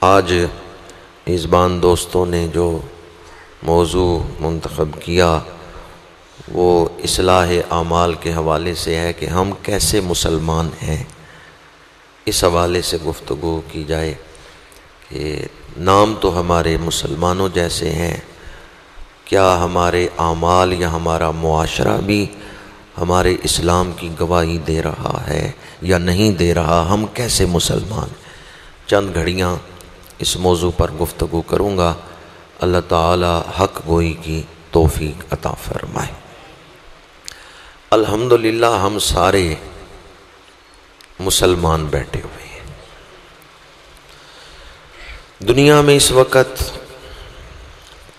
آج میزبان دوستوں نے جو موضوع منتخب کیا وہ اصلاح اعمال کے حوالے سے ہے کہ ہم کیسے مسلمان ہیں، اس حوالے سے گفتگو کی جائے کہ نام تو ہمارے مسلمانوں جیسے ہیں، کیا ہمارے اعمال یا ہمارا معاشرہ بھی ہمارے اسلام کی گواہی دے رہا ہے یا نہیں دے رہا، ہم کیسے مسلمان ہیں۔ چند گھڑیاں اس موضوع پر گفتگو کروں گا، اللہ تعالی حق گوئی کی توفیق عطا فرمائے۔ الحمدللہ ہم سارے مسلمان بیٹھے ہوئے ہیں۔ دنیا میں اس وقت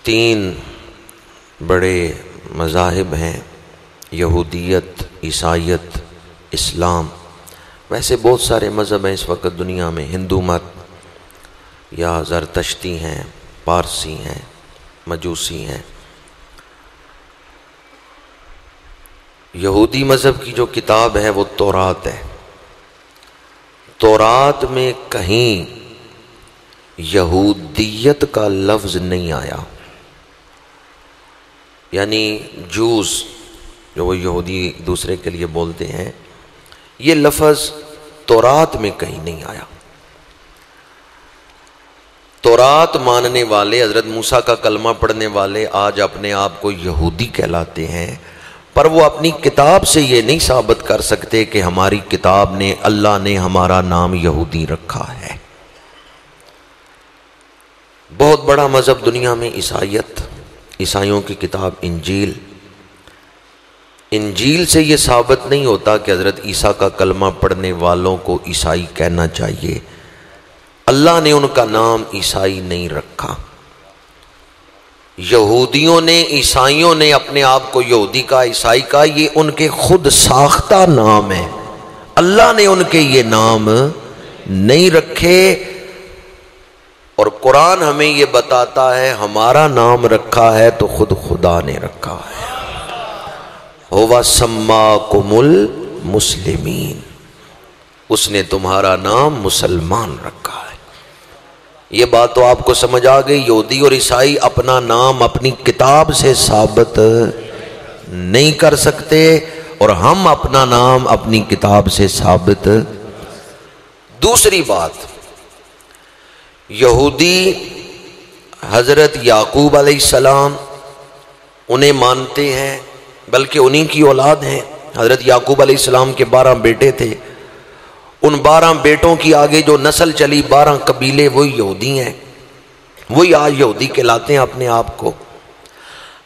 3 بڑے مذاہب ہیں، یہودیت، عیسائیت، اسلام۔ ویسے بہت سارے مذہب ہیں اس وقت دنیا میں، ہندو مت یا زرتشتی ہیں، پارسی ہیں، مجوسی ہیں۔ یہودی مذہب کی جو کتاب ہے وہ تورات ہے۔ تورات میں کہیں یہودیت کا لفظ نہیں آیا، یعنی جوز جو وہ یہودی دوسرے کے لیے بولتے ہیں، یہ لفظ تورات میں کہیں نہیں آیا۔ تورات ماننے والے، حضرت موسیٰ کا کلمہ پڑھنے والے آج اپنے آپ کو یہودی کہلاتے ہیں، پر وہ اپنی کتاب سے یہ نہیں ثابت کر سکتے کہ ہماری کتاب نے، اللہ نے ہمارا نام یہودی رکھا ہے۔ بہت بڑا مذہب دنیا میں عیسائیت، عیسائیوں کی کتاب انجیل۔ انجیل سے یہ ثابت نہیں ہوتا کہ حضرت عیسیٰ کا کلمہ پڑھنے والوں کو عیسائی کہنا چاہیے۔ اللہ نے ان کا نام عیسائی نہیں رکھا۔ یہودیوں نے، عیسائیوں نے اپنے آپ کو یہودی کا، عیسائی کا، یہ ان کے خود ساختہ نام ہے، اللہ نے ان کے یہ نام نہیں رکھے۔ اور قرآن ہمیں یہ بتاتا ہے ہمارا نام رکھا ہے تو خود خدا نے رکھا ہے، هو سماکم المسلمین، اس نے تمہارا نام مسلمان رکھا ہے۔ یہ بات تو آپ کو سمجھ آ گئی، یہودی اور عیسائی اپنا نام اپنی کتاب سے ثابت نہیں کر سکتے، اور ہم اپنا نام اپنی کتاب سے ثابت۔ دوسری بات، یہودی حضرت یعقوب علیہ السلام انہیں مانتے ہیں، بلکہ انہی کی اولاد ہیں۔ حضرت یعقوب علیہ السلام کے 12 بیٹے تھے، ان 12 بیٹوں کی آگے جو نسل چلی، 12 قبیلے، وہی یہودی ہیں، وہی آج یہودی کہلاتے ہیں اپنے آپ کو۔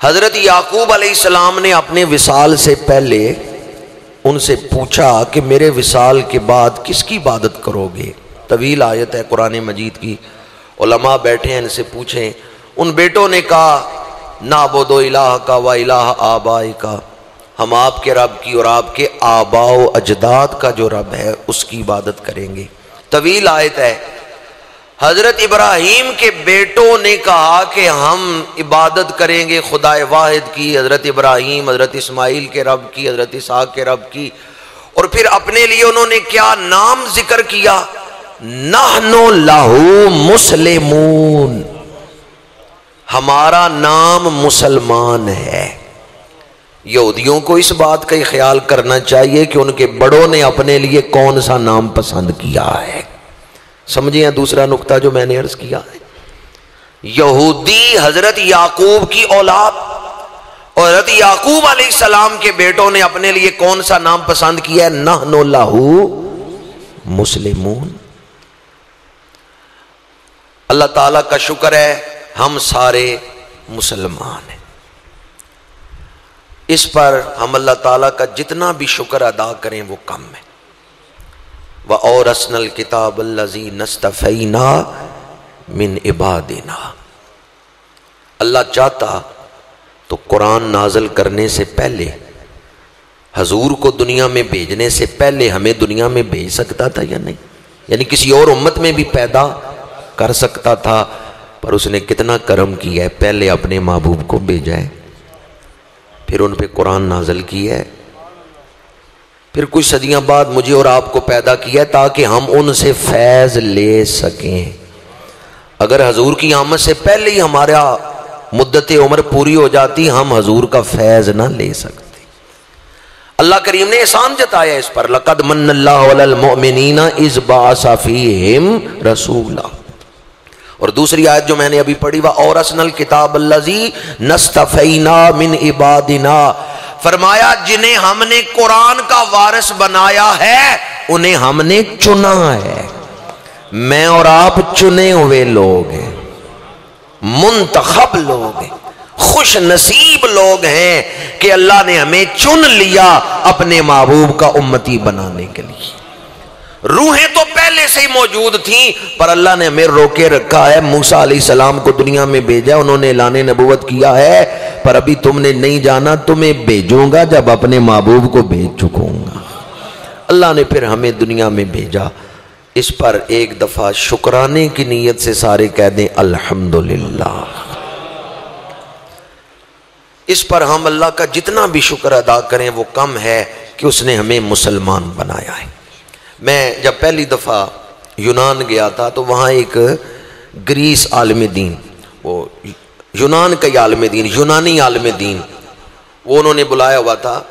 حضرت یعقوب علیہ السلام نے اپنے وصال سے پہلے ان سے پوچھا کہ میرے وصال کے بعد کس کی عبادت کرو گے؟ طویل آیت ہے قرآن مجید کی، علماء بیٹھے ہیں، ان سے پوچھیں۔ ان بیٹوں نے کہا نعبد الہک و الہ آبائک، ہم آپ کے رب کی اور آپ کے آباء و اجداد کا جو رب ہے اس کی عبادت کریں گے۔ طویل آیت ہے۔ حضرت ابراہیم کے بیٹوں نے کہا کہ ہم عبادت کریں گے خدا واحد کی، حضرت ابراہیم، حضرت اسماعیل کے رب کی، حضرت اسحاق کے رب کی، اور پھر اپنے لیے انہوں نے کیا نام ذکر کیا؟ نحن لہ مسلمون، ہمارا نام مسلمان ہے۔ یہودیوں کو اس بات کا ہی خیال کرنا چاہیے کہ ان کے بڑوں نے اپنے لیے کون سا نام پسند کیا ہے۔ سمجھیں دوسرا نقطہ جو میں نے عرض کیا ہے، یہودی حضرت یعقوب کی اولاد اور حضرت یعقوب علیہ السلام کے بیٹوں نے اپنے لیے کون سا نام پسند کیا ہے؟ نحن لہ مسلمون۔ اللہ تعالیٰ کا شکر ہے ہم سارے مسلمان ہیں۔ اس پر ہم اللہ تعالیٰ کا جتنا بھی شکر ادا کریں وہ کم ہے۔ وَأَوْرَثْنَا الْكِتَابَ الَّذِينَ اصْطَفَيْنَا مِنْ عِبَادِنَا۔ اللہ چاہتا تو قرآن نازل کرنے سے پہلے، حضور کو دنیا میں بھیجنے سے پہلے ہمیں دنیا میں بھیج سکتا تھا یا نہیں؟ یعنی کسی اور امت میں بھی پیدا کر سکتا تھا، پر اس نے کتنا کرم کیا ہے، پہلے اپنے محبوب کو بھیجا ہے، پھر ان پہ قرآن نازل کی ہے، پھر کچھ صدیاں بعد مجھے اور آپ کو پیدا کیا تاکہ ہم ان سے فیض لے سکیں۔ اگر حضور کی آمد سے پہلے ہی ہمارا مدت عمر پوری ہو جاتی ہم حضور کا فیض نہ لے سکتے۔ اللہ کریم نے احسان جتایا اس پر، لقد من اللہ علی المؤمنین اذ بعث فیہم رسولا۔ اور دوسری آیت جو میں نے ابھی پڑھی، وَأَوْرَثْنَا الْكِتَابَ الَّذِي نَسْتَفَيْنَا مِنْ عِبَادِنَا، فرمایا جنہیں ہم نے قرآن کا وارث بنایا ہے انہیں ہم نے چنا ہے۔ میں اور آپ چنے ہوئے لوگ ہیں، منتخب لوگ ہیں، خوش نصیب لوگ ہیں کہ اللہ نے ہمیں چن لیا اپنے محبوب کا امتی بنانے کے لیے۔ روحیں تو پہلے سے ہی موجود تھیں پر اللہ نے ہمیں روکے رکھا ہے۔ موسیٰ علیہ السلام کو دنیا میں بھیجا، انہوں نے اعلان نبوت کیا ہے پر ابھی تم نے نہیں جانا، تمہیں بھیجوں گا جب اپنے محبوب کو بھیج چکوں گا۔ اللہ نے پھر ہمیں دنیا میں بھیجا۔ اس پر ایک دفعہ شکرانے کی نیت سے سارے کہہ دیں الحمدللہ۔ اس پر ہم اللہ کا جتنا بھی شکر ادا کریں وہ کم ہے کہ اس نے ہمیں مسلمان بنایا ہے۔ میں جب پہلی دفعہ یونان گیا تھا تو وہاں ایک گریس عالم دین، وہ یونان کا عالم دین، یونانی عالم دین، وہ انہوں نے بلایا ہوا تھا۔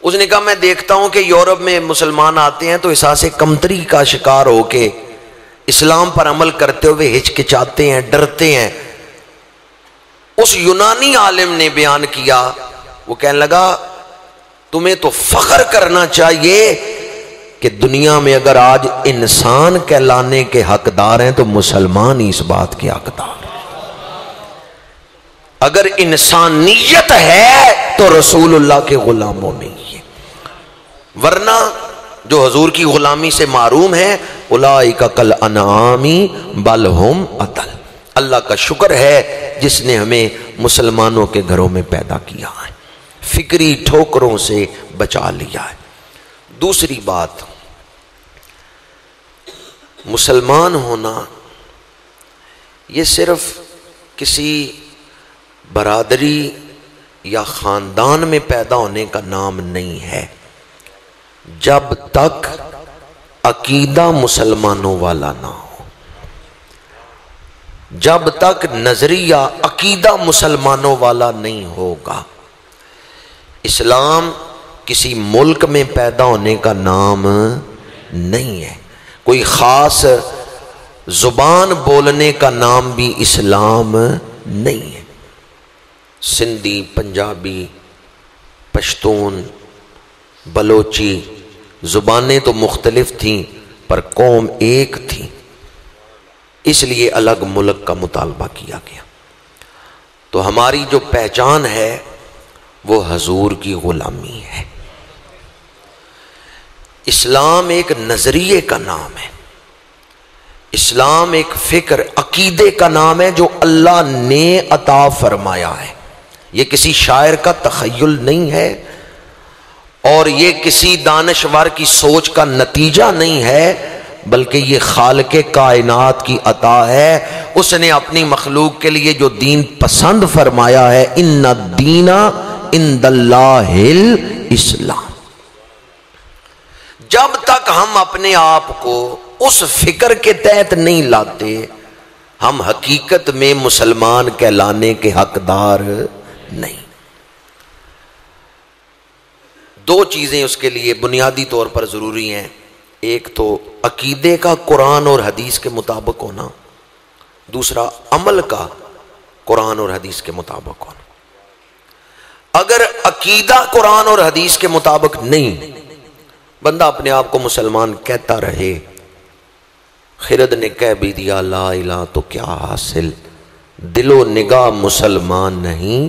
اس نے کہا میں دیکھتا ہوں کہ یورپ میں مسلمان آتے ہیں تو احساس کمتری کا شکار ہو کے اسلام پر عمل کرتے ہوئے ہچکچاتے ہیں، ڈرتے ہیں۔ اس یونانی عالم نے بیان کیا، وہ کہنے لگا تمہیں تو فخر کرنا چاہیے کہ دنیا میں اگر آج انسان کہلانے کے حقدار ہیں تو مسلمان ہی اس بات کے حقدار ہیں۔ اگر انسانیت ہے تو رسول اللہ کے غلاموں میں ہی ہے، ورنہ جو حضور کی غلامی سے معروم ہے اولئک کالانعام بل ہم اضل۔ اللہ کا شکر ہے جس نے ہمیں مسلمانوں کے گھروں میں پیدا کیا ہے، فکری ٹھوکروں سے بچا لیا ہے۔ دوسری بات، مسلمان ہونا یہ صرف کسی برادری یا خاندان میں پیدا ہونے کا نام نہیں ہے۔ جب تک عقیدہ مسلمانوں والا نہ ہو، جب تک نظریہ عقیدہ مسلمانوں والا نہیں ہوگا، اسلام کسی ملک میں پیدا ہونے کا نام نہیں ہے۔ کوئی خاص زبان بولنے کا نام بھی اسلام نہیں ہے۔ سندھی، پنجابی، پشتون، بلوچی، زبانیں تو مختلف تھیں پر قوم ایک تھی، اس لیے الگ ملک کا مطالبہ کیا گیا۔ تو ہماری جو پہچان ہے وہ حضور کی غلامی ہے۔ اسلام ایک نظریے کا نام ہے، اسلام ایک فکر عقیدے کا نام ہے جو اللہ نے عطا فرمایا ہے۔ یہ کسی شاعر کا تخیل نہیں ہے اور یہ کسی دانشور کی سوچ کا نتیجہ نہیں ہے، بلکہ یہ خالق کائنات کی عطا ہے۔ اس نے اپنی مخلوق کے لیے جو دین پسند فرمایا ہے، ان الدین عند اللہ الاسلام۔ جب تک ہم اپنے آپ کو اس فکر کے تحت نہیں لاتے ہم حقیقت میں مسلمان کہلانے کے حقدار نہیں۔ دو چیزیں اس کے لیے بنیادی طور پر ضروری ہیں، ایک تو عقیدے کا قرآن اور حدیث کے مطابق ہونا، دوسرا عمل کا قرآن اور حدیث کے مطابق ہونا۔ اگر عقیدہ قرآن اور حدیث کے مطابق نہیں، بندہ اپنے آپ کو مسلمان کہتا رہے، خرد نے کہہ بھی دیا لا الہ تو کیا حاصل، دل و نگاہ مسلمان نہیں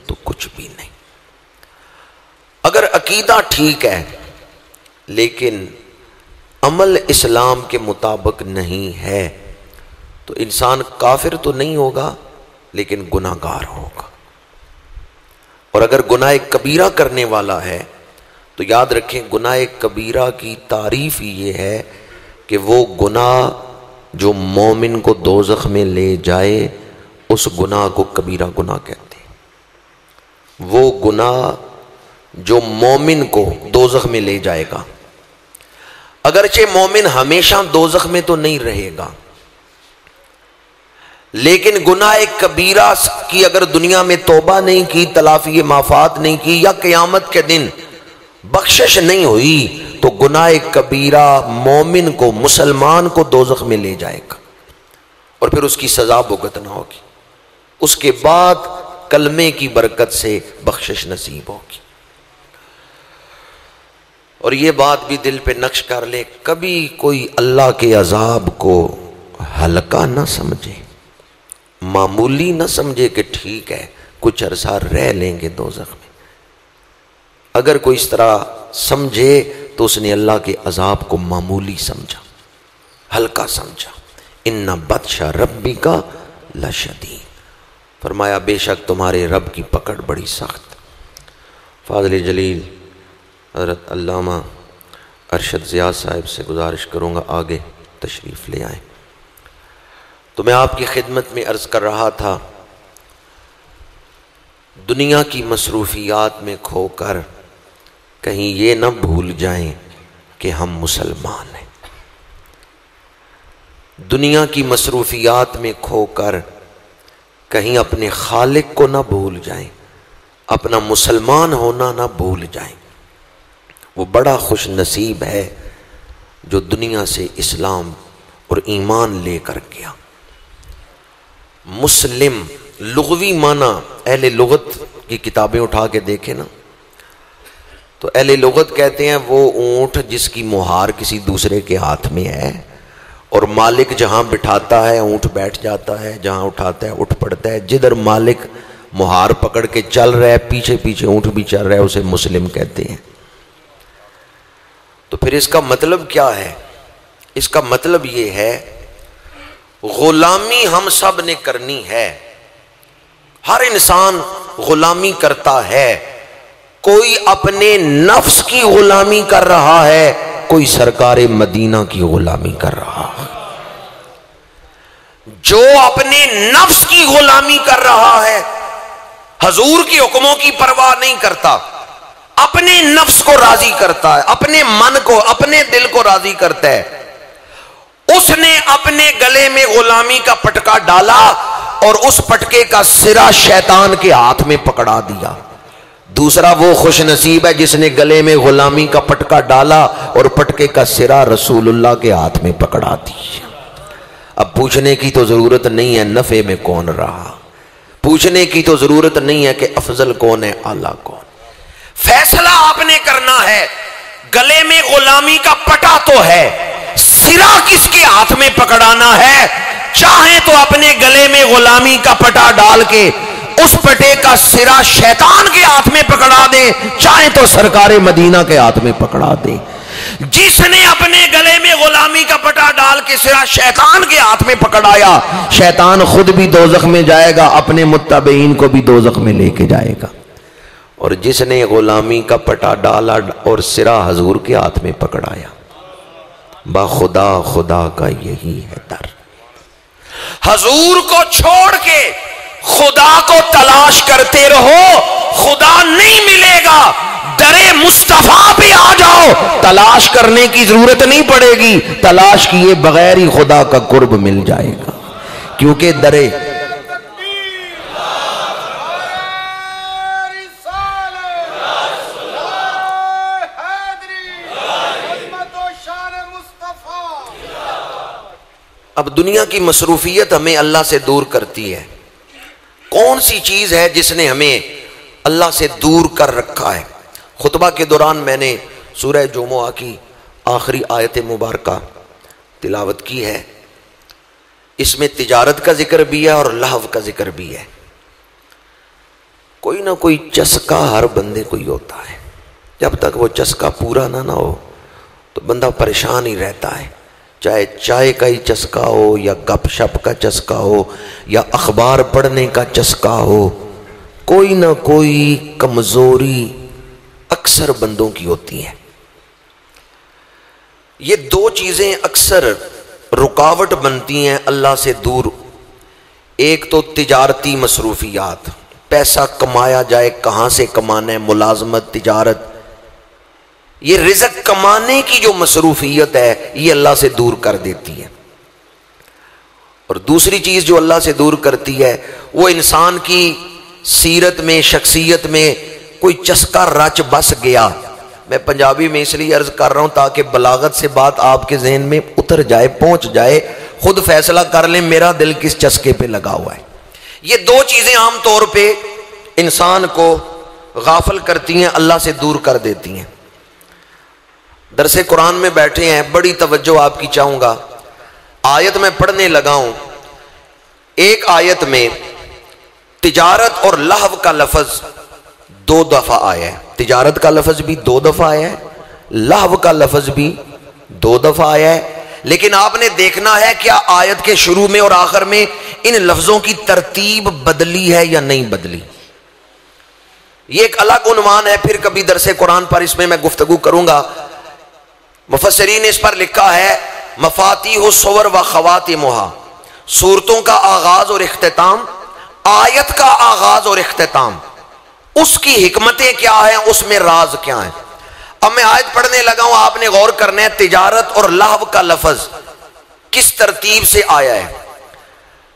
تو کچھ بھی نہیں۔ اگر عقیدہ ٹھیک ہے لیکن عمل اسلام کے مطابق نہیں ہے تو انسان کافر تو نہیں ہوگا لیکن گناہ گار ہوگا۔ اور اگر گناہ کبیرہ کرنے والا ہے تو یاد رکھیں گناہ کبیرہ کی تعریف یہ ہے کہ وہ گناہ جو مومن کو دوزخ میں لے جائے اس گناہ کو کبیرہ گناہ کہتے ہیں۔ وہ گناہ جو مومن کو دوزخ میں لے جائے گا، اگرچہ مومن ہمیشہ دوزخ میں تو نہیں رہے گا لیکن گناہ کبیرہ کی اگر دنیا میں توبہ نہیں کی، تلافی معافات نہیں کی، یا قیامت کے دن بخشش نہیں ہوئی، تو گناہ کبیرہ مومن کو، مسلمان کو دوزخ میں لے جائے گا اور پھر اس کی سزا بھگتنا ہوگی۔ اس کے بعد کلمے کی برکت سے بخشش نصیب ہوگی۔ اور یہ بات بھی دل پہ نقش کر لے، کبھی کوئی اللہ کے عذاب کو ہلکا نہ سمجھے، معمولی نہ سمجھے کہ ٹھیک ہے کچھ عرصہ رہ لیں گے دوزخ میں۔ اگر کوئی اس طرح سمجھے تو اس نے اللہ کے عذاب کو معمولی سمجھا، ہلکا سمجھا۔ ان بطش ربک لشدید، فرمایا بے شک تمہارے رب کی پکڑ بڑی سخت۔ فاضل جلیل حضرت علامہ ارشد ضیاء صاحب سے گزارش کروں گا آگے تشریف لے آئیں۔ تو میں آپ کی خدمت میں عرض کر رہا تھا، دنیا کی مصروفیات میں کھو کر کہیں یہ نہ بھول جائیں کہ ہم مسلمان ہیں۔ دنیا کی مصروفیات میں کھو کر کہیں اپنے خالق کو نہ بھول جائیں، اپنا مسلمان ہونا نہ بھول جائیں۔ وہ بڑا خوش نصیب ہے جو دنیا سے اسلام اور ایمان لے کر گیا۔ مسلم لغوی معنی، اہل لغت کی کتابیں اٹھا کے دیکھیں نا تو اہل لغت کہتے ہیں وہ اونٹ جس کی مہار کسی دوسرے کے ہاتھ میں ہے، اور مالک جہاں بٹھاتا ہے اونٹ بیٹھ جاتا ہے، جہاں اٹھاتا ہے اٹھ پڑتا ہے۔ جدھر مالک مہار پکڑ کے چل رہا ہے پیچھے پیچھے اونٹ بھی چل رہا ہے، اسے مسلم کہتے ہیں۔ تو پھر اس کا مطلب کیا ہے؟ اس کا مطلب یہ ہے غلامی ہم سب نے کرنی ہے، ہر انسان غلامی کرتا ہے۔ کوئی اپنے نفس کی غلامی کر رہا ہے، کوئی سرکار مدینہ کی غلامی کر رہا ہے۔ جو اپنے نفس کی غلامی کر رہا ہے، حضور کی حکموں کی پرواہ نہیں کرتا، اپنے نفس کو راضی کرتا ہے، اپنے من کو، اپنے دل کو راضی کرتا ہے، اس نے اپنے گلے میں غلامی کا پٹکا ڈالا اور اس پٹکے کا سرا شیطان کے ہاتھ میں پکڑا دیا۔ دوسرا وہ خوش نصیب ہے جس نے گلے میں غلامی کا پٹکا ڈالا اور پٹکے کا سرا رسول اللہ کے ہاتھ میں پکڑا دیا۔ اب پوچھنے کی تو ضرورت نہیں ہے نفع میں کون رہا، پوچھنے کی تو ضرورت نہیں ہے کہ افضل کون ہے اعلیٰ کون۔ فیصلہ آپ نے کرنا ہے، گلے میں غلامی کا پٹا تو ہے، سرا کس کے ہاتھ میں پکڑانا ہے۔ چاہیں تو اپنے گلے میں غلامی کا پٹا ڈال کے اس پٹے کا سرا شیطان کے ہاتھ میں پکڑا دیں، چاہیں تو سرکار مدینہ کے ہاتھ میں پکڑا دیں۔ جس نے اپنے گلے میں غلامی کا پٹا ڈال کے سرا شیطان کے ہاتھ میں پکڑایا، شیطان خود بھی دوزخ میں جائے گا، اپنے متبعین کو بھی دوزخ میں لے کے جائے گا۔ اور جس نے غلامی کا پٹا ڈالا اور سرا حضور کے ہاتھ میں پکڑایا، با خدا خدا کا یہی ہے در۔ حضور کو چھوڑ کے خدا کو تلاش کرتے رہو، خدا نہیں ملے گا۔ درے مصطفیٰ پہ آ جاؤ، تلاش کرنے کی ضرورت نہیں پڑے گی، تلاش کیے بغیر ہی خدا کا قرب مل جائے گا، کیونکہ درے اب دنیا کی مصروفیت ہمیں اللہ سے دور کرتی ہے۔ کون سی چیز ہے جس نے ہمیں اللہ سے دور کر رکھا ہے؟ خطبہ کے دوران میں نے سورہ جمعہ کی آخری آیت مبارکہ تلاوت کی ہے۔ اس میں تجارت کا ذکر بھی ہے اور لہو کا ذکر بھی ہے۔ کوئی نہ کوئی چسکا ہر بندے کو ہی ہوتا ہے، جب تک وہ چسکا پورا نہ ہو تو بندہ پریشان ہی رہتا ہے، چاہے چائے کا ہی چسکا ہو یا گپ شپ کا چسکا ہو یا اخبار پڑھنے کا چسکا ہو، کوئی نہ کوئی کمزوری اکثر بندوں کی ہوتی ہے۔ یہ دو چیزیں اکثر رکاوٹ بنتی ہیں اللہ سے دور۔ ایک تو تجارتی مصروفیات، پیسہ کمایا جائے، کہاں سے کمانا ہے، ملازمت، تجارت، یہ رزق کمانے کی جو مصروفیت ہے یہ اللہ سے دور کر دیتی ہے۔ اور دوسری چیز جو اللہ سے دور کرتی ہے وہ انسان کی سیرت میں، شخصیت میں کوئی چسکا رچ بس گیا. میں پنجابی میں اس لیے عرض کر رہا ہوں تاکہ بلاغت سے بات آپ کے ذہن میں اتر جائے، پہنچ جائے، خود فیصلہ کر لیں میرا دل کس چسکے پہ لگا ہوا ہے. یہ دو چیزیں عام طور پہ انسان کو غافل کرتی ہیں، اللہ سے دور کر دیتی ہیں. درس قرآن میں بیٹھے ہیں، بڑی توجہ آپ کی چاہوں گا. آیت میں پڑھنے لگا ہوں، ایک آیت میں تجارت اور لہو کا لفظ 2 دفعہ آیا ہے. تجارت کا لفظ بھی 2 دفعہ آیا ہے، لہو کا لفظ بھی 2 دفعہ آیا ہے. لیکن آپ نے دیکھنا ہے کیا آیت کے شروع میں اور آخر میں ان لفظوں کی ترتیب بدلی ہے یا نہیں بدلی. یہ ایک الگ عنوان ہے، پھر کبھی درس قرآن پر اس میں گفتگو کروں گا. مفسرین نے اس پر لکھا ہے مفاتیح الصور و خواتمہا، صورتوں کا آغاز اور اختتام، آیت کا آغاز اور اختتام، اس کی حکمتیں کیا ہیں، اس میں راز کیا ہیں. اب میں آیت پڑھنے لگا ہوں، آپ نے غور کرنا ہے تجارت اور لہو کا لفظ کس ترتیب سے آیا ہے.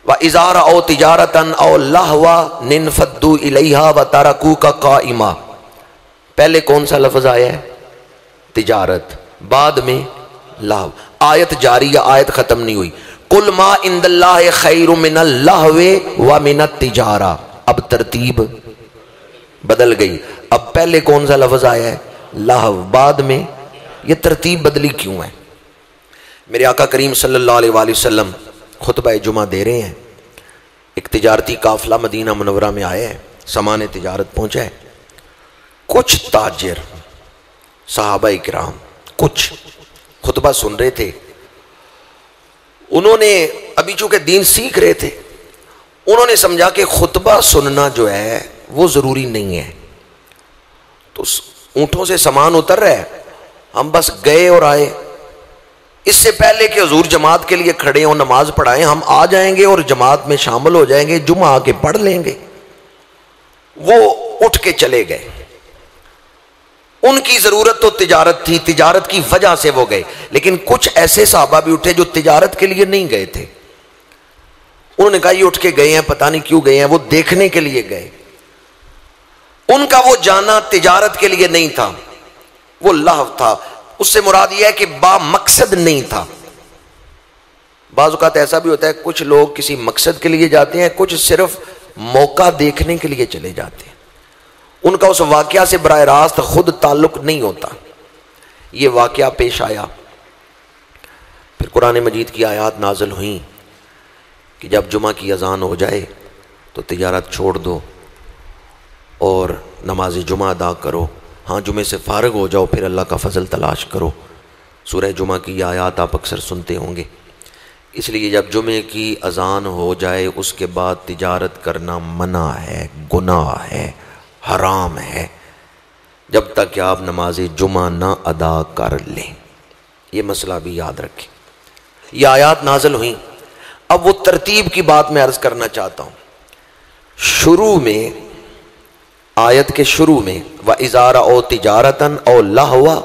وَإِذَا رَأَوْا تِجَارَةً أَوْ لَهْوًا انفضوا إِلَيْهَا وَتَرَكُوكَ قَائِمًا. پہلے کون سا لفظ آیا ہے؟ تجارت، بعد میں لہو. آیت جاری ہے، آیت ختم نہیں ہوئی. قُلْ مَا عِنْدَ اللَّهِ خَيْرٌ مِّنَ اللَّهْوِ وَمِنَ التِّجَارَةِ. اب ترتیب بدل گئی. اب پہلے کون سا لفظ آیا ہے؟ لہو، بعد میں. یہ ترتیب بدلی کیوں ہے؟ میرے آقا کریم صلی اللہ علیہ وآلہ وسلم خطبہ جمعہ دے رہے ہیں، ایک تجارتی قافلہ مدینہ منورہ میں آیا ہے، سامان تجارت پہنچا ہے. کچھ تاجر صحابہ کرام کچھ خطبہ سن رہے تھے. انہوں نے ابھی چونکہ دین سیکھ رہے تھے، انہوں نے سمجھا کہ خطبہ سننا جو ہے وہ ضروری نہیں ہے. تو اونٹوں سے سامان اتر رہا ہے، ہم بس گئے اور آئے. اس سے پہلے کہ حضور جماعت کے لیے کھڑے ہوں، نماز پڑھائیں، ہم آ جائیں گے اور جماعت میں شامل ہو جائیں گے، جمعہ آ کے پڑھ لیں گے. وہ اٹھ کے چلے گئے. ان کی ضرورت تو تجارت تھی، تجارت کی وجہ سے وہ گئے. لیکن کچھ ایسے صحابہ بھی اٹھے جو تجارت کے لیے نہیں گئے تھے. انہوں نے کہا یہ اٹھ کے گئے ہیں، پتہ نہیں کیوں گئے ہیں، وہ دیکھنے کے لیے گئے. ان کا وہ جانا تجارت کے لیے نہیں تھا، وہ لہو تھا. اس سے مراد یہ ہے کہ با مقصد نہیں تھا. بعض اوقات ایسا بھی ہوتا ہے کچھ لوگ کسی مقصد کے لیے جاتے ہیں، کچھ صرف موقع دیکھنے کے لیے چلے جاتے ہیں. ان کا اس واقعہ سے براہ راست خود تعلق نہیں ہوتا. یہ واقعہ پیش آیا، پھر قرآن مجید کی آیات نازل ہوئیں کہ جب جمعہ کی اذان ہو جائے تو تجارت چھوڑ دو اور نماز جمعہ ادا کرو. ہاں جمعے سے فارغ ہو جاؤ، پھر اللہ کا فضل تلاش کرو. سورہ جمعہ کی یہ آیات آپ اکثر سنتے ہوں گے. اس لیے جب جمعے کی اذان ہو جائے اس کے بعد تجارت کرنا منع ہے، گناہ ہے، حرام ہے، جب تک کہ آپ نماز جمعہ نہ ادا کر لیں. یہ مسئلہ بھی یاد رکھیں. یہ آیات نازل ہوئیں. اب وہ ترتیب کی بات میں عرض کرنا چاہتا ہوں. شروع میں، آیت کے شروع میں وَإِذَا رَأَوْا تِجَارَةً أَوْ لَهْوًا،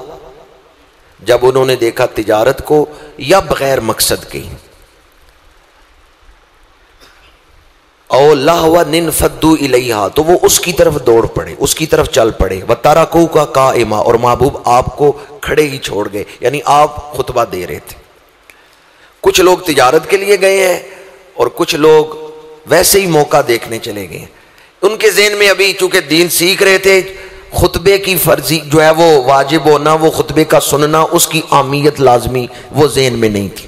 جب انہوں نے دیکھا تجارت کو یا بغیر مقصد کی، او لہوا انفضوا الیہا، تو وہ اس کی طرف دوڑ پڑے، اس کی طرف چل پڑے. وترکوک قائما، اور محبوب آپ کو کھڑے ہی چھوڑ گئے، یعنی آپ خطبہ دے رہے تھے. کچھ لوگ تجارت کے لیے گئے ہیں اور کچھ لوگ ویسے ہی موقع دیکھنے چلے گئے ہیں. ان کے ذہن میں ابھی چونکہ دین سیکھ رہے تھے، خطبے کی فرضی جو ہے وہ واجب ہونا، وہ خطبے کا سننا، اس کی اہمیت لازمی وہ ذہن میں نہیں تھی.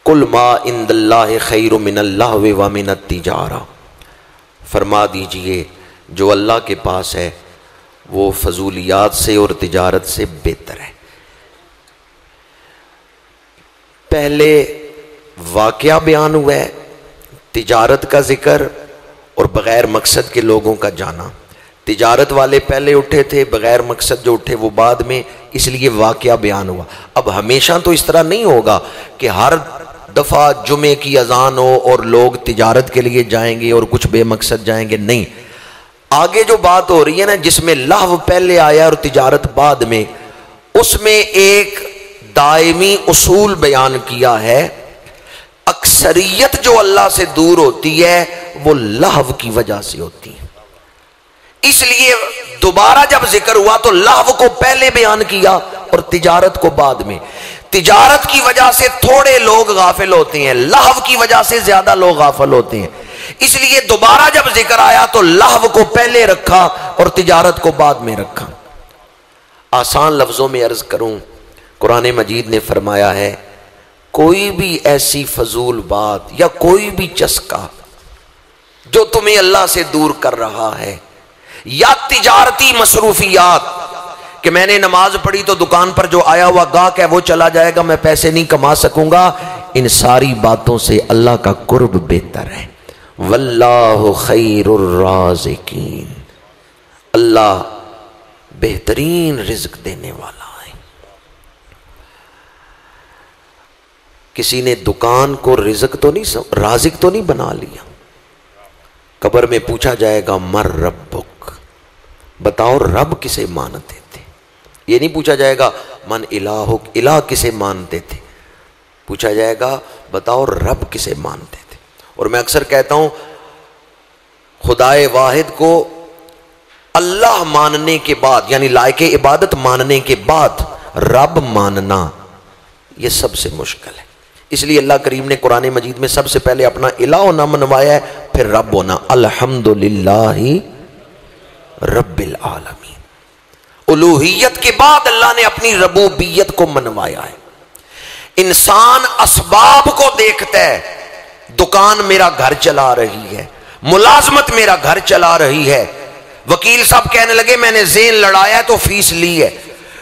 قُلْ مَا عِنْدَ اللَّهِ خَيْرٌ مِّنَ اللَّهْوِ وَمِنَ التِّجَارَةِ، فرما دیجئے جو اللہ کے پاس ہے وہ فضولیات سے اور تجارت سے بہتر ہے. پہلے واقعہ بیان ہوا ہے، تجارت کا ذکر اور بغیر مقصد کے لوگوں کا جانا. تجارت والے پہلے اٹھے تھے، بغیر مقصد جو اٹھے وہ بعد میں، اس لیے واقعہ بیان ہوا. اب ہمیشہ تو اس طرح نہیں ہوگا کہ ہر دفعہ جمعے کی اذان ہو اور لوگ تجارت کے لیے جائیں گے اور کچھ بے مقصد جائیں گے. نہیں، آگے جو بات ہو رہی ہے نا، جس میں لہو پہلے آیا اور تجارت بعد میں، اس میں ایک دائمی اصول بیان کیا ہے اکثریت جو اللہ سے دور ہوتی ہے وہ لہو کی وجہ سے ہوتی ہے. اس لیے دوبارہ جب ذکر ہوا تو لہو کو پہلے بیان کیا اور تجارت کو بعد میں. تجارت کی وجہ سے تھوڑے لوگ غافل ہوتے ہیں، لہو کی وجہ سے زیادہ لوگ غافل ہوتے ہیں. اس لیے دوبارہ جب ذکر آیا تو لہو کو پہلے رکھا اور تجارت کو بعد میں رکھا. آسان لفظوں میں عرض کروں، قرآن مجید نے فرمایا ہے کوئی بھی ایسی فضول بات یا کوئی بھی چسکا جو تمہیں اللہ سے دور کر رہا ہے، یا تجارتی مصروفیات کہ میں نے نماز پڑھی تو دکان پر جو آیا ہوا گاہک ہے وہ چلا جائے گا، میں پیسے نہیں کما سکوں گا، ان ساری باتوں سے اللہ کا قرب بہتر ہے. واللہ خیر الرازقین، اللہ بہترین رزق دینے والا ہے. کسی نے دکان کو رزق تو نہیں، رازق تو نہیں بنا لیا. قبر میں پوچھا جائے گا مر ربک، بتاؤ رب کسے مانتے تھے. یہ نہیں پوچھا جائے گا من الہک، الہ کسے مانتے تھے. پوچھا جائے گا بتاؤ رب کسے مانتے تھے. اور میں اکثر کہتا ہوں خدائے واحد کو اللہ ماننے کے بعد، یعنی لائق عبادت ماننے کے بعد رب ماننا یہ سب سے مشکل ہے. اس لیے اللہ کریم نے قرآن مجید میں سب سے پہلے اپنا الہ ہونا منوایا ہے، پھر رب ہونا. الحمدللہ رب العالمین. الوہیت کے بعد اللہ نے اپنی ربوبیت کو منوایا ہے. انسان اسباب کو دیکھتا ہے، دکان میرا گھر چلا رہی ہے، ملازمت میرا گھر چلا رہی ہے. وکیل صاحب کہنے لگے میں نے زین لڑایا تو فیس لی ہے.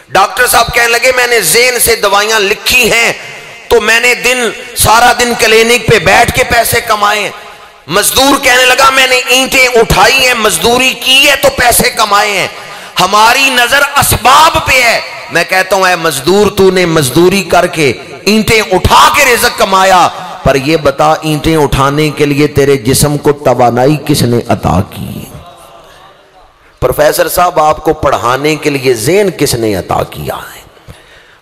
ڈاکٹر صاحب کہنے لگے میں نے زین سے دوائیاں لکھی ہیں تو میں نے سارا دن کلینک پہ بیٹھ کے پیسے کمائے ہیں. مزدور کہنے لگا میں نے اینٹیں اٹھائی ہیں، مزدوری کی ہے تو پیسے کمائے ہیں. ہماری نظر اسباب پہ ہے. میں کہتا ہوں اے مزدور، تو نے مزدوری کر کے اینٹیں اٹھا کے رزق کمایا، پر یہ بتا اینٹیں اٹھانے کے لیے تیرے جسم کو توانائی کس نے عطا کی؟ پروفیسر صاحب آپ کو پڑھانے کے لیے ذہن کس نے عطا کیا ہے؟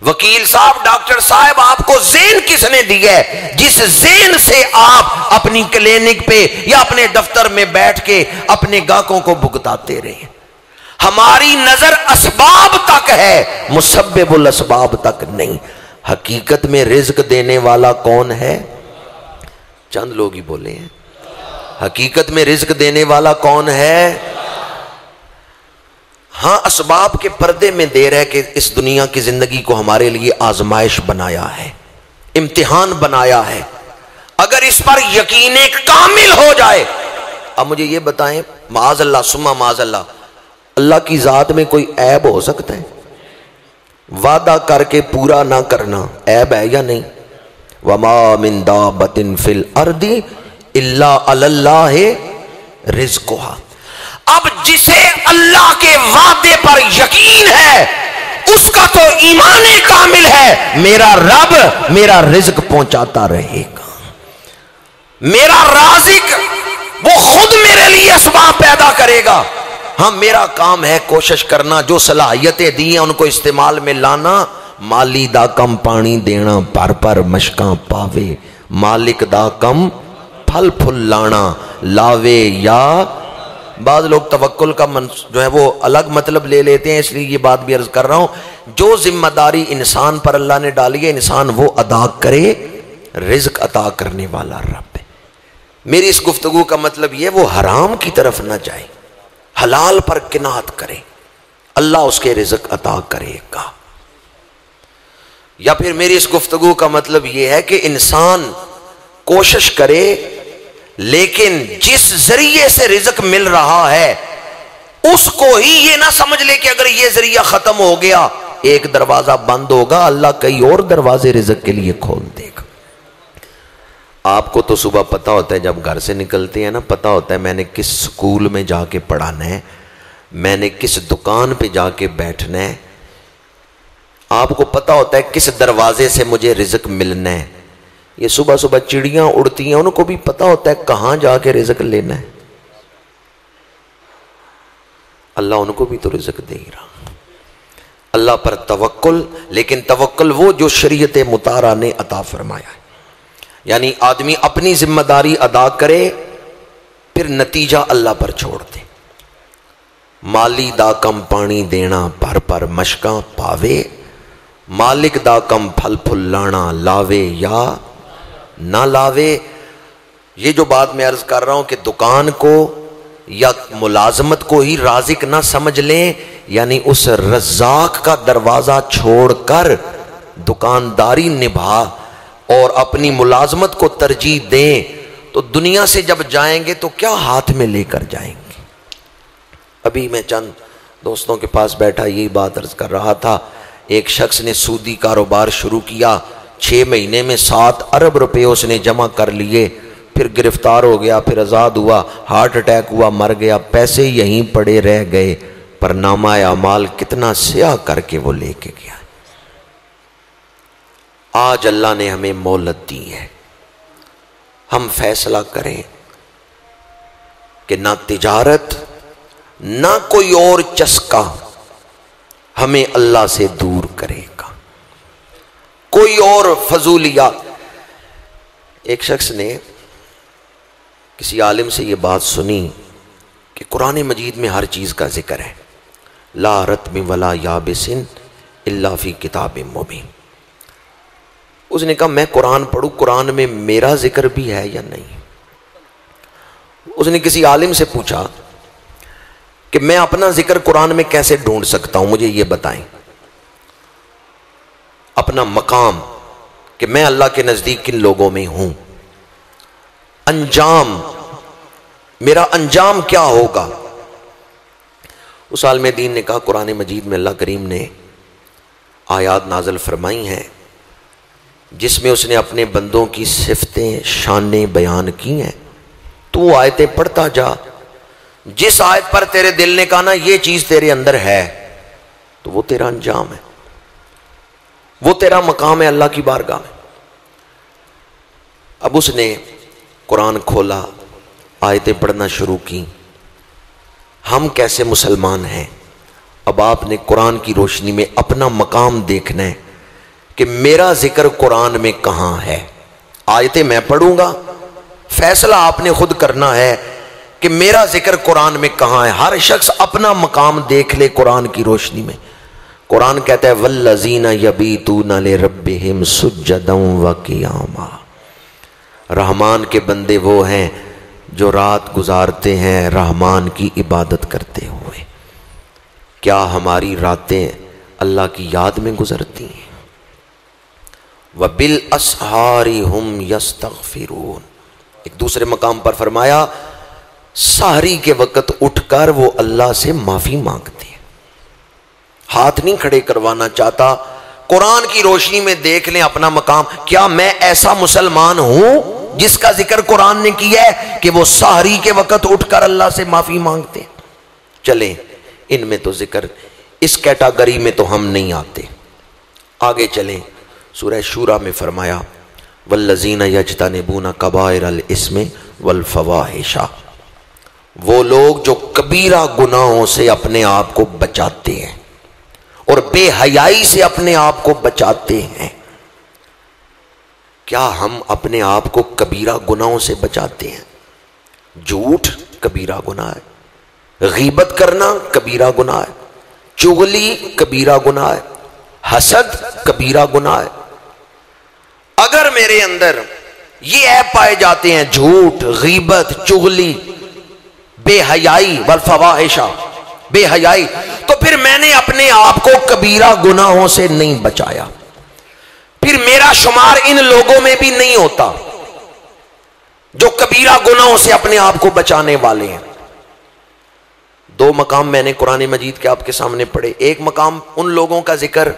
وکیل صاحب، ڈاکٹر صاحب، آپ کو ذہن کس نے دیا ہے جس ذہن سے آپ اپنی کلینک پہ یا اپنے دفتر میں بیٹھ کے اپنے گاہکوں کو بھگتاتے رہے؟ ہماری نظر اسباب تک ہے، مسبب الاسباب تک نہیں. حقیقت میں رزق دینے والا کون ہے؟ چند لوگ ہی بولے ہیں. حقیقت میں رزق دینے والا کون ہے؟ ہاں اسباب کے پردے میں دیر ہے کہ اس دنیا کی زندگی کو ہمارے لیے آزمائش بنایا ہے، امتحان بنایا ہے. اگر اس پر یقین کامل ہو جائے. اب مجھے یہ بتائیں، معاذ اللہ ثم معاذ اللہ، اللہ کی ذات میں کوئی عیب ہو سکتا ہے؟ وعدہ کر کے پورا نہ کرنا عیب ہے یا نہیں؟ وَمَا مِن دَابَّةٍ فِي الْأَرْضِ إِلَّا عَلَى اللَّهِ رِزْقُهَا. اب جسے اللہ کے وعدے پر یقین ہے اس کا تو ایمان کامل ہے، میرا رب میرا رزق پہنچاتا رہے گا، میرا رازق وہ خود میرے لیے اسباب پیدا کرے گا. ہاں میرا کام ہے کوشش کرنا، جو صلاحیتیں دی ہیں ان کو استعمال میں لانا. مالی دا کم پانی دینا، پر پر مشکاں پاوے، مالک دا کم پھل پھل لانا لاوے. یا بعض لوگ توکل کا جو ہے وہ الگ مطلب لے لیتے ہیں، اس لیے یہ بات بھی عرض کر رہا ہوں. جو ذمہ داری انسان پر اللہ نے ڈالی ہے انسان وہ ادا کرے، رزق عطا کرنے والا رب ہے. میری اس گفتگو کا مطلب یہ وہ حرام کی طرف نہ جائے، حلال پر قناعت کرے، اللہ اس کے رزق عطا کرے گا. یا پھر میری اس گفتگو کا مطلب یہ ہے کہ انسان کوشش کرے لیکن جس ذریعے سے رزق مل رہا ہے اس کو ہی یہ نہ سمجھ لے کہ اگر یہ ذریعہ ختم ہو گیا ایک دروازہ بند ہوگا، اللہ کئی اور دروازے رزق کے لیے کھول دے گا. آپ کو تو صبح پتہ ہوتا ہے جب گھر سے نکلتے ہیں نا، پتہ ہوتا ہے میں نے کس سکول میں جا کے پڑھانا ہے، میں نے کس دکان پہ جا کے بیٹھنا ہے. آپ کو پتہ ہوتا ہے کس دروازے سے مجھے رزق ملنا ہے. یہ صبح صبح چڑیاں اڑتی ہیں، ان کو بھی پتہ ہوتا ہے کہاں جا کے رزق لینا ہے. اللہ ان کو بھی تو رزق دے ہی رہا. اللہ پر توکل، لیکن توکل وہ جو شریعت مطہرہ نے عطا فرمایا ہے. یعنی آدمی اپنی ذمہ داری ادا کرے پھر نتیجہ اللہ پر چھوڑ دے. مالی دا کم پانی دینا پر پر مشکاں پاوے، مالک دا کم پھل پھلانا لاوے یا نہ لاوے. یہ جو بات میں عرض کر رہا ہوں کہ دکان کو یا ملازمت کو ہی رازق نہ سمجھ لیں، یعنی اس رزاق کا دروازہ چھوڑ کر دکانداری نبھا اور اپنی ملازمت کو ترجیح دیں تو دنیا سے جب جائیں گے تو کیا ہاتھ میں لے کر جائیں گے. ابھی میں چند دوستوں کے پاس بیٹھا یہی بات عرض کر رہا تھا. ایک شخص نے سودی کاروبار شروع کیا، 6 مہینے میں 7 ارب روپے اس نے جمع کر لیے، پھر گرفتار ہو گیا، پھر آزاد ہوا، ہارٹ اٹیک ہوا، مر گیا، پیسے یہیں پڑے رہ گئے، پر نامہ اعمال کتنا سیاہ کر کے وہ لے کے گیا. آج اللہ نے ہمیں مہلت دی ہے، ہم فیصلہ کریں کہ نہ تجارت نہ کوئی اور چسکا ہمیں اللہ سے دور کرے گا، کوئی اور فضولیات. ایک شخص نے کسی عالم سے یہ بات سنی کہ قرآن مجید میں ہر چیز کا ذکر ہے، لا رتب ولا یابس الا فی کتاب مبین. اس نے کہا میں قرآن پڑھوں، قرآن میں میرا ذکر بھی ہے یا نہیں؟ اس نے کسی عالم سے پوچھا کہ میں اپنا ذکر قرآن میں کیسے ڈھونڈ سکتا ہوں، مجھے یہ بتائیں. اپنا مقام کہ میں اللہ کے نزدیک کن لوگوں میں ہوں، انجام میرا انجام کیا ہوگا. اس عالم دین نے کہا قرآن مجید میں اللہ کریم نے آیات نازل فرمائی ہیں جس میں اس نے اپنے بندوں کی صفتیں شانیں بیان کی ہیں، تو آیتیں پڑھتا جا، جس آیت پر تیرے دل نے کہا نا یہ چیز تیرے اندر ہے تو وہ تیرا انجام ہے، وہ تیرا مقام ہے اللہ کی بارگاہ میں. اب اس نے قرآن کھولا، آیتیں پڑھنا شروع کی. ہم کیسے مسلمان ہیں؟ اب آپ نے قرآن کی روشنی میں اپنا مقام دیکھنا ہے کہ میرا ذکر قرآن میں کہاں ہے. آیتیں میں پڑھوں گا، فیصلہ آپ نے خود کرنا ہے کہ میرا ذکر قرآن میں کہاں ہے. ہر شخص اپنا مقام دیکھ لے قرآن کی روشنی میں. قرآن کہتا ہے والذین یبیتون لربہم سجدا وقیاما. رحمان کے بندے وہ ہیں جو رات گزارتے ہیں رحمان کی عبادت کرتے ہوئے. کیا ہماری راتیں اللہ کی یاد میں گزرتی ہیں؟ وَبِالْأَسْحَارِ هُمْ يَسْتَغْفِرُونَ. ایک دوسرے مقام پر فرمایا سحری کے وقت اٹھ کر وہ اللہ سے معافی مانگتے ہیں. ہاتھ نہیں کھڑے کروانا چاہتا. قرآن کی روشنی میں دیکھ لیں اپنا مقام. کیا میں ایسا مسلمان ہوں جس کا ذکر قرآن نے کیا ہے کہ وہ سحری کے وقت اٹھ کر اللہ سے معافی مانگتے ہیں؟ چلیں ان میں تو ذکر، اس کیٹاگری میں تو ہم نہیں آتے. آگے چلیں. سورہ شورى میں فرمایا والذین یجتنبون کبائر الاسم والفواحش. وہ لوگ جو کبیرہ گناہوں سے اپنے آپ کو بچاتے ہیں اور بے حیائی سے اپنے آپ کو بچاتے ہیں. کیا ہم اپنے آپ کو کبیرہ گناہوں سے بچاتے ہیں؟ جھوٹ کبیرہ گناہ ہے، غیبت کرنا کبیرہ گناہ ہے، چغلی کبیرہ گناہ ہے، حسد کبیرہ گناہ ہے. اگر میرے اندر یہ عیب پائے جاتے ہیں، جھوٹ، غیبت، چغلی، بے حیائی والفواحش، بے حیائی، تو پھر میں نے اپنے آپ کو کبیرہ گناہوں سے نہیں بچایا، پھر میرا شمار ان لوگوں میں بھی نہیں ہوتا جو کبیرہ گناہوں سے اپنے آپ کو بچانے والے ہیں. 2 مقام میں نے قرآن مجید کے آپ کے سامنے پڑھے. ایک مقام ان لوگوں کا ذکر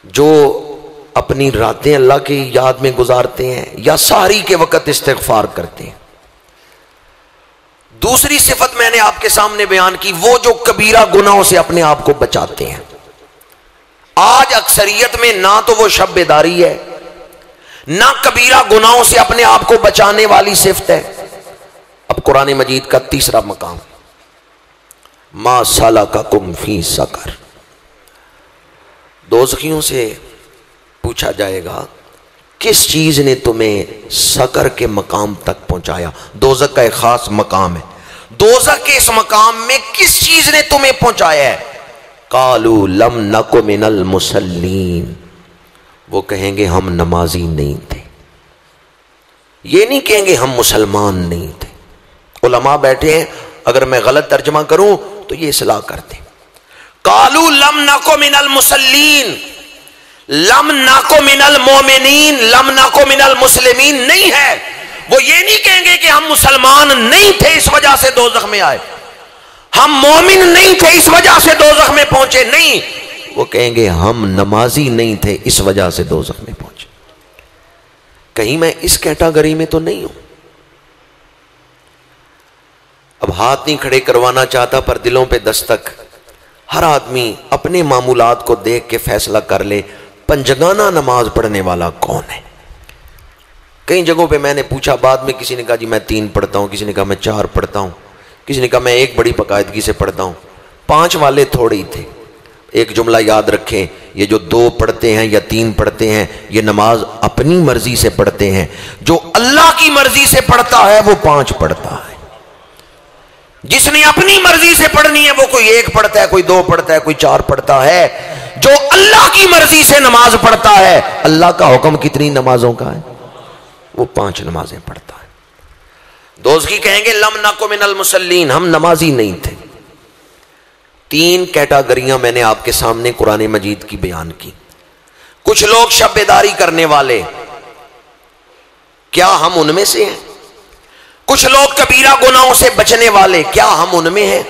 جو اپنی راتیں اللہ کی یاد میں گزارتے ہیں یا سحری کے وقت استغفار کرتے ہیں. دوسری صفت میں نے آپ کے سامنے بیان کی، وہ جو کبیرہ گناہوں سے اپنے آپ کو بچاتے ہیں. آج اکثریت میں نہ تو وہ شب بیداری ہے، نہ کبیرہ گناہوں سے اپنے آپ کو بچانے والی صفت ہے. اب قرآن مجید کا تیسرا مقام ما سلککم فی سقر. دوزخیوں سے پوچھا جائے گا کس چیز نے تمہیں سقر کے مقام تک پہنچایا؟ دوزخ کا ایک خاص مقام ہے، دوزخ کے اس مقام میں کس چیز نے تمہیں پہنچایا ہے؟ قالوا لم نک من المصلین، وہ کہیں گے ہم نمازی نہیں تھے، یہ نہیں کہیں گے ہم مسلمان نہیں تھے۔ علماء بیٹھے ہیں، اگر میں غلط ترجمہ کروں تو یہ اصلاح کر دیں۔ قالوا لم نک من المصلین، لم نک من المومنین، لم نک من المسلمین نہیں ہے۔ وہ یہ نہیں کہیں گے کہ ہم مسلمان نہیں تھے اس وجہ سے دوزخ میں آئے، ہم مومن نہیں تھے اس وجہ سے دوزخ میں پہنچے، نہیں، وہ کہیں گے ہم نمازی نہیں تھے اس وجہ سے دوزخ میں پہنچے۔ کہیں میں اس کیٹاگری میں تو نہیں ہوں؟ اب ہاتھ نہیں کھڑے کروانا چاہتا، پر دلوں پہ دستک، ہر آدمی اپنے معمولات کو دیکھ کے فیصلہ کر لے پنجگانہ نماز پڑھنے والا کون ہے۔ کئی جگہوں پہ میں نے پوچھا، بعد میں کسی نے کہا جی میں 3 پڑھتا ہوں، کسی نے کہا میں 4 پڑھتا ہوں، کسی نے کہا میں 1 بڑی باقاعدگی سے پڑھتا ہوں۔ 5 والے تھوڑے ہی تھے۔ ایک جملہ یاد رکھیں، یہ جو 2 پڑھتے ہیں یا 3 پڑھتے ہیں، یہ نماز اپنی مرضی سے پڑھتے ہیں۔ جو اللہ کی مرضی سے پڑھتا ہے وہ 5 پڑھتا ہے۔ جس نے اپنی مرضی سے پڑھنی ہے وہ کوئی 1 پڑھتا ہے، کوئی 2 پڑھتا ہے، کوئی 4 پڑھتا ہے۔ جو اللہ کی مرضی سے نماز پڑھتا ہے، اللہ کا حکم کتنی نمازوں کا ہے؟ وہ 5 نمازیں پڑھتا ہے۔ دوزخی کہیں گے لم نک من المصلین، ہم نمازی نہیں تھے۔ 3 کیٹاگریاں میں نے آپ کے سامنے قرآن مجید کی بیان کی۔ کچھ لوگ شب بیداری کرنے والے، کیا ہم ان میں سے ہیں؟ کچھ لوگ کبیرہ گناہوں سے بچنے والے، کیا ہم ان میں ہیں؟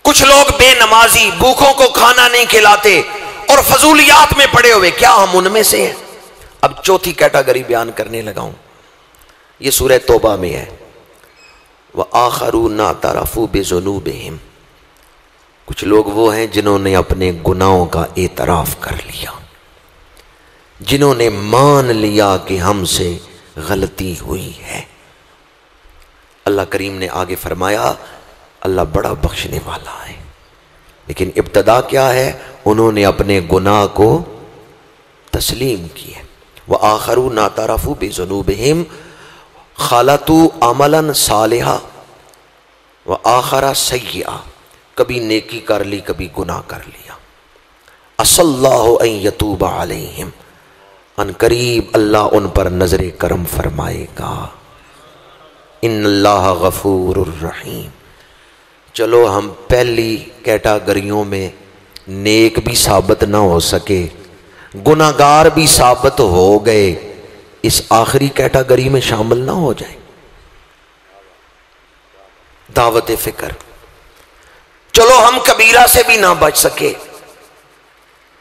کچھ لوگ بے نمازی، بھوکوں کو کھانا نہیں کھلاتے اور فضولیات میں پڑے ہوئے، کیا ہم ان میں سے ہیں؟ اب چوتھی کیٹاگری بیان کرنے لگا ہوں، یہ سورہ توبہ میں ہے۔ وَآخَرُونَ اعْتَرَفُوا بِذُنُوبِهِمْ، کچھ لوگ وہ ہیں جنہوں نے اپنے گناہوں کا اعتراف کر لیا، جنہوں نے مان لیا کہ ہم سے غلطی ہوئی ہے۔ اللہ کریم نے آگے فرمایا اللہ بڑا بخشنے والا ہے، لیکن ابتدا کیا ہے؟ انہوں نے اپنے گناہ کو تسلیم کیا۔ وآخرون اعترفوا بذنوبہم خلطوا عملا صالحا وآخر سیئا، کبھی نیکی کر لی کبھی گناہ کر لیا۔ عسى اللہ ان یتوب علیہم، ان قریب اللہ ان پر نظر کرم فرمائے گا۔ ان اللہ غفور الرحیم۔ چلو ہم پہلی کیٹاگریوں میں نیک بھی ثابت نہ ہو سکے، گناہگار بھی ثابت ہو گئے، اس آخری کیٹاگری میں شامل نہ ہو جائیں۔ دعوت فکر، چلو ہم کبیرہ سے بھی نہ بچ سکے،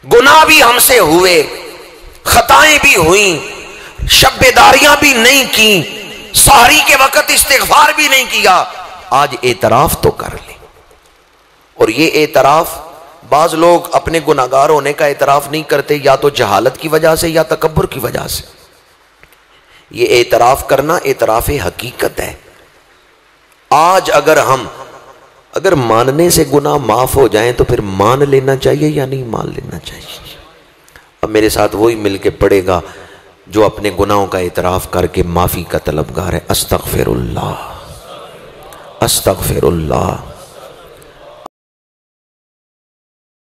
گناہ بھی ہم سے ہوئے، خطائیں بھی ہوئیں، شب بیداریاں بھی نہیں کی، سحری کے وقت استغفار بھی نہیں کیا، آج اعتراف تو کر لیں۔ اور یہ اعتراف، بعض لوگ اپنے گناہگار ہونے کا اعتراف نہیں کرتے، یا تو جہالت کی وجہ سے یا تکبر کی وجہ سے۔ یہ اعتراف کرنا اعتراف حقیقت ہے۔ آج اگر ماننے سے گناہ معاف ہو جائیں تو پھر مان لینا چاہیے یا نہیں مان لینا چاہیے؟ اب میرے ساتھ وہی مل کے پڑھے گا جو اپنے گناہوں کا اعتراف کر کے معافی کا طلبگار ہے۔ استغفر اللہ، استغفر اللہ،